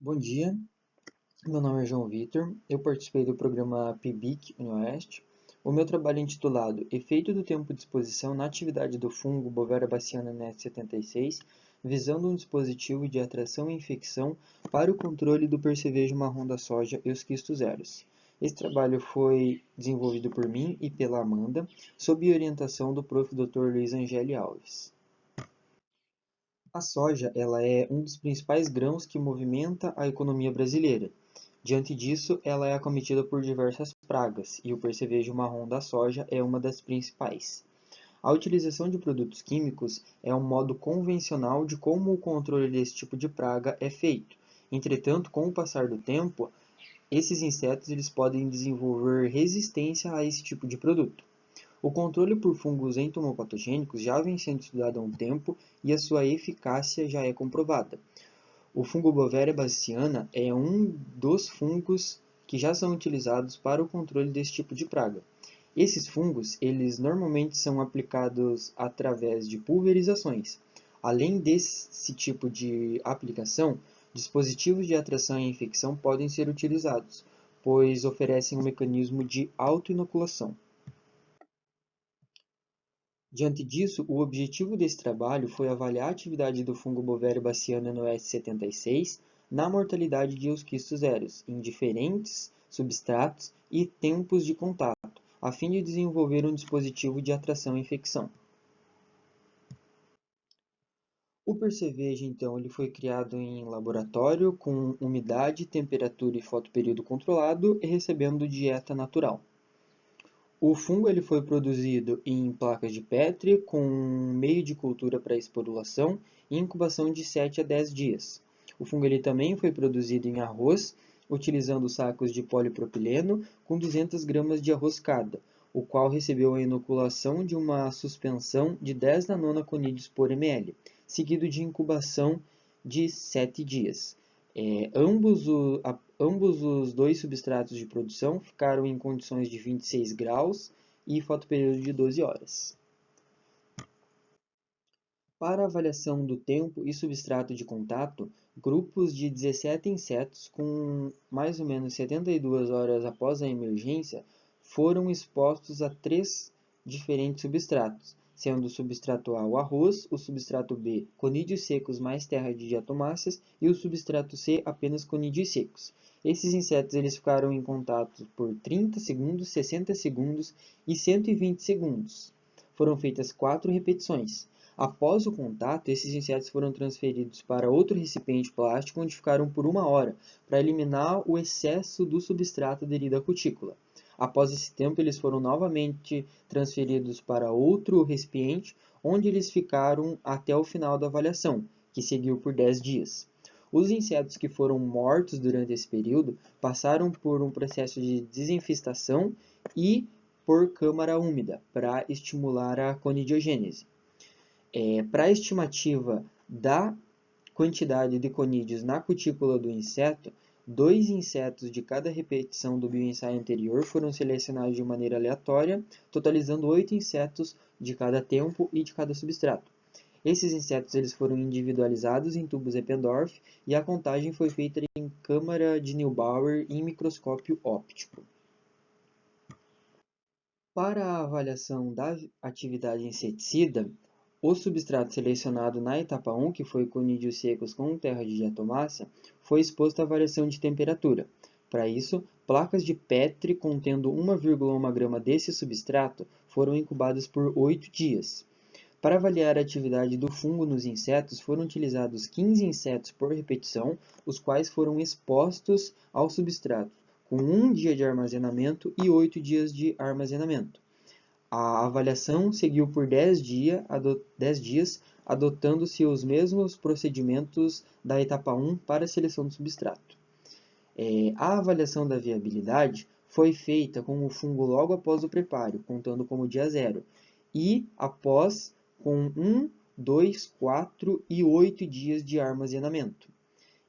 Bom dia, meu nome é João Vitor, eu participei do programa PIBIC UniOeste. O meu trabalho é intitulado Efeito do tempo de exposição na atividade do fungo Bovera baciana NET76, visando um dispositivo de atração e infecção para o controle do percevejo marrom da soja e os quistos zeros. Esse trabalho foi desenvolvido por mim e pela Amanda, sob orientação do Prof. Dr. Luiz Angeli Alves. A soja, ela é um dos principais grãos que movimenta a economia brasileira. Diante disso, ela é acometida por diversas pragas, e o percevejo marrom da soja é uma das principais. A utilização de produtos químicos é um modo convencional de como o controle desse tipo de praga é feito. Entretanto, com o passar do tempo, esses insetos eles podem desenvolver resistência a esse tipo de produto. O controle por fungos entomopatogênicos já vem sendo estudado há um tempo e a sua eficácia já é comprovada. O fungo Bovéria baciana é um dos fungos que já são utilizados para o controle desse tipo de praga. Esses fungos, eles normalmente são aplicados através de pulverizações. Além desse tipo de aplicação, dispositivos de atração e infecção podem ser utilizados, pois oferecem um mecanismo de autoinoculação. Diante disso, o objetivo desse trabalho foi avaliar a atividade do fungo Bovéria baciana no S76 na mortalidade de eusquistos zeros em diferentes substratos e tempos de contato, a fim de desenvolver um dispositivo de atração e infecção. O percevejo, então, ele foi criado em laboratório com umidade, temperatura e fotoperíodo controlado e recebendo dieta natural. O fungo ele foi produzido em placas de Petri com meio de cultura para esporulação e incubação de 7 a 10 dias. O fungo ele também foi produzido em arroz, utilizando sacos de polipropileno com 200 gramas de arroz cada, o qual recebeu a inoculação de uma suspensão de 10 nanonaconídeos por ml, seguido de incubação de 7 dias. Ambos os dois substratos de produção ficaram em condições de 26 graus e fotoperíodo de 12 horas. Para avaliação do tempo e substrato de contato, grupos de 17 insetos com mais ou menos 72 horas após a emergência foram expostos a 3 diferentes substratos, sendo o substrato A o arroz, o substrato B conídeos secos mais terra de diatomáceas e o substrato C apenas conídeos secos. Esses insetos eles ficaram em contato por 30 segundos, 60 segundos e 120 segundos. Foram feitas 4 repetições. Após o contato, esses insetos foram transferidos para outro recipiente plástico onde ficaram por 1 hora, para eliminar o excesso do substrato aderido à cutícula. Após esse tempo, eles foram novamente transferidos para outro recipiente, onde eles ficaram até o final da avaliação, que seguiu por 10 dias. Os insetos que foram mortos durante esse período passaram por um processo de desinfestação e por câmara úmida, para estimular a conidiogênese. Para a estimativa da quantidade de conídeos na cutícula do inseto, 2 insetos de cada repetição do bioensaio anterior foram selecionados de maneira aleatória, totalizando 8 insetos de cada tempo e de cada substrato. Esses insetos eles foram individualizados em tubos Eppendorf e a contagem foi feita em câmara de Neubauer em microscópio óptico. Para a avaliação da atividade inseticida, o substrato selecionado na etapa 1, que foi conídeos secos com terra de diatomácea, foi exposto à variação de temperatura. Para isso, placas de Petri contendo 1,1 grama desse substrato foram incubadas por 8 dias. Para avaliar a atividade do fungo nos insetos, foram utilizados 15 insetos por repetição, os quais foram expostos ao substrato, com 1 dia de armazenamento e 8 dias de armazenamento. A avaliação seguiu por 10 dias, adotando-se os mesmos procedimentos da etapa 1 para a seleção do substrato. A avaliação da viabilidade foi feita com o fungo logo após o preparo, contando como dia 0, e após com 1, 2, 4 e 8 dias de armazenamento.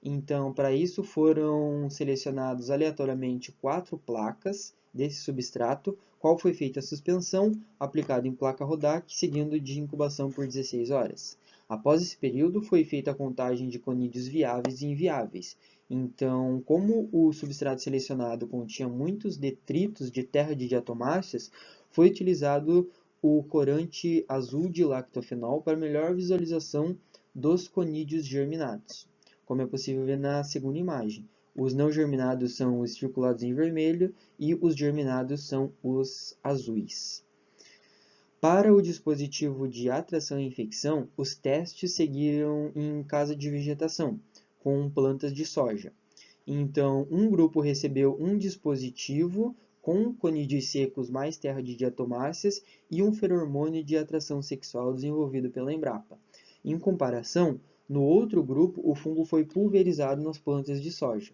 Então, para isso foram selecionados aleatoriamente 4 placas desse substrato, qual foi feita a suspensão, aplicada em placa Rodack, seguindo de incubação por 16 horas. Após esse período, foi feita a contagem de conídeos viáveis e inviáveis. Então, como o substrato selecionado continha muitos detritos de terra de diatomáceas, foi utilizado o corante azul de lactofenol para melhor visualização dos conídeos germinados, como é possível ver na segunda imagem. Os não germinados são os circulados em vermelho e os germinados são os azuis. Para o dispositivo de atração e infecção, os testes seguiram em casa de vegetação, com plantas de soja. Então, um grupo recebeu um dispositivo com conídeos secos mais terra de diatomáceas e um feromônio de atração sexual desenvolvido pela Embrapa. Em comparação, no outro grupo, o fungo foi pulverizado nas plantas de soja.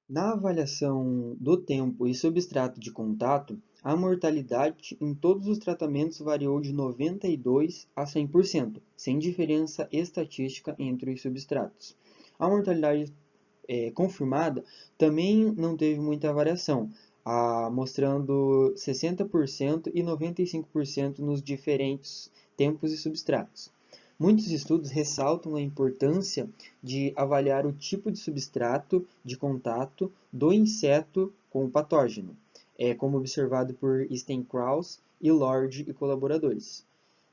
Na avaliação do tempo e substrato de contato, a mortalidade em todos os tratamentos variou de 92% a 100%, sem diferença estatística entre os substratos. A mortalidade confirmada também não teve muita variação, mostrando 60% e 95% nos diferentes tempos e substratos. Muitos estudos ressaltam a importância de avaliar o tipo de substrato de contato do inseto com o patógeno, como observado por Stenkrause e Lord e colaboradores.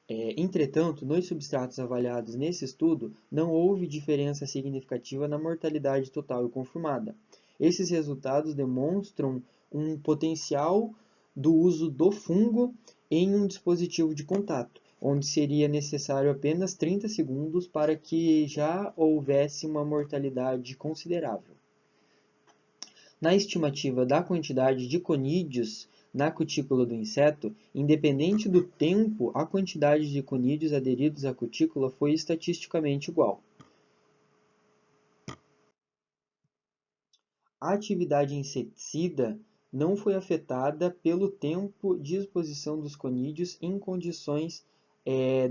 Entretanto, nos substratos avaliados nesse estudo, não houve diferença significativa na mortalidade total e confirmada. Esses resultados demonstram um potencial do uso do fungo em um dispositivo de contato, onde seria necessário apenas 30 segundos para que já houvesse uma mortalidade considerável. Na estimativa da quantidade de conídeos na cutícula do inseto, independente do tempo, a quantidade de conídeos aderidos à cutícula foi estatisticamente igual. A atividade inseticida não foi afetada pelo tempo de exposição dos conídeos em condições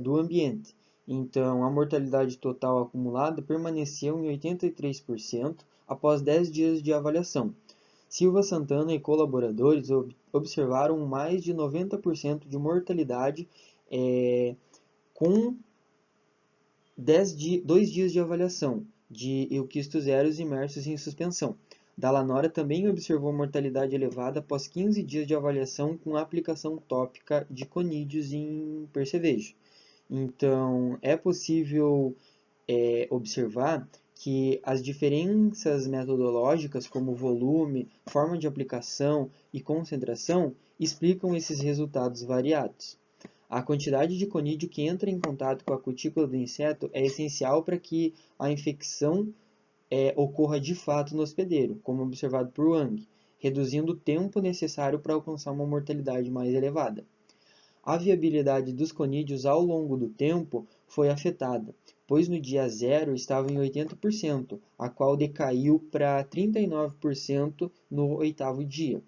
do ambiente. Então, a mortalidade total acumulada permaneceu em 83% após 10 dias de avaliação. Silva Santana e colaboradores observaram mais de 90% de mortalidade com 2 dias de avaliação de euquistos zeros imersos em suspensão. Dallanora também observou mortalidade elevada após 15 dias de avaliação com aplicação tópica de conídeos em percevejo. Então, é possível observar que as diferenças metodológicas, como volume, forma de aplicação e concentração, explicam esses resultados variados. A quantidade de conídeo que entra em contato com a cutícula do inseto é essencial para que a infecção ocorra de fato no hospedeiro, como observado por Wang, reduzindo o tempo necessário para alcançar uma mortalidade mais elevada. A viabilidade dos conídeos ao longo do tempo foi afetada, pois no dia 0 estava em 80%, a qual decaiu para 39% no 8º dia.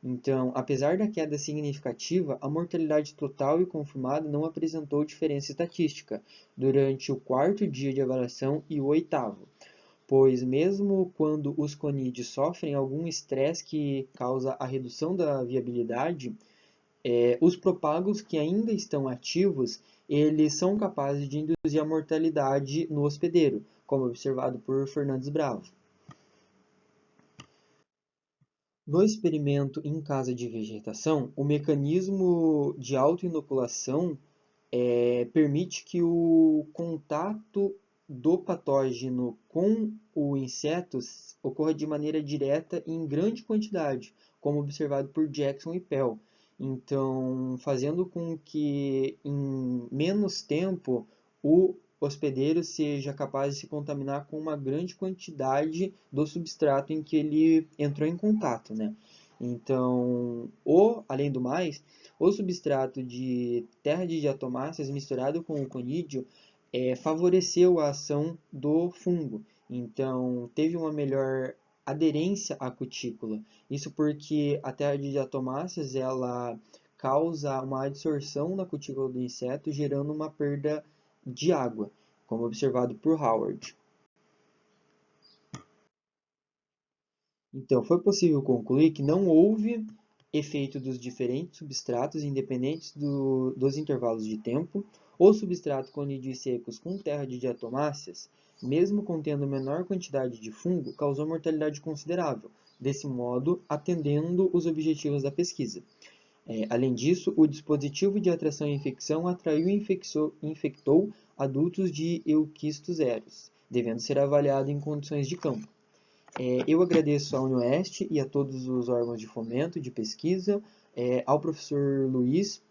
Então, apesar da queda significativa, a mortalidade total e confirmada não apresentou diferença estatística durante o 4º dia de avaliação e o 8º, pois mesmo quando os conídeos sofrem algum estresse que causa a redução da viabilidade, os propagos que ainda estão ativos, eles são capazes de induzir a mortalidade no hospedeiro, como observado por Fernandes Bravo. No experimento em casa de vegetação, o mecanismo de autoinoculação permite que o contato do patógeno com o inseto ocorra de maneira direta e em grande quantidade, como observado por Jackson e Pell. Então, fazendo com que em menos tempo o hospedeiro seja capaz de se contaminar com uma grande quantidade do substrato em que ele entrou em contato, né? Então, além do mais, o substrato de terra de diatomáceas misturado com o conídeo favoreceu a ação do fungo. Então, teve uma melhor aderência à cutícula. Isso porque a terra de diatomáceas ela causa uma adsorção na cutícula do inseto, gerando uma perda de água, como observado por Howard. Então, foi possível concluir que não houve efeito dos diferentes substratos independentes dos intervalos de tempo. O substrato com nídeos secos com terra de diatomáceas, mesmo contendo menor quantidade de fungo, causou mortalidade considerável, desse modo atendendo os objetivos da pesquisa. Além disso, o dispositivo de atração e infecção atraiu e infectou adultos de euquistos eros, devendo ser avaliado em condições de campo. Eu agradeço à UniOeste e a todos os órgãos de fomento, de pesquisa, ao professor Luiz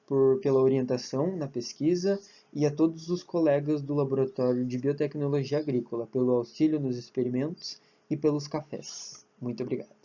pela orientação na pesquisa e a todos os colegas do Laboratório de Biotecnologia Agrícola pelo auxílio nos experimentos e pelos cafés. Muito obrigado.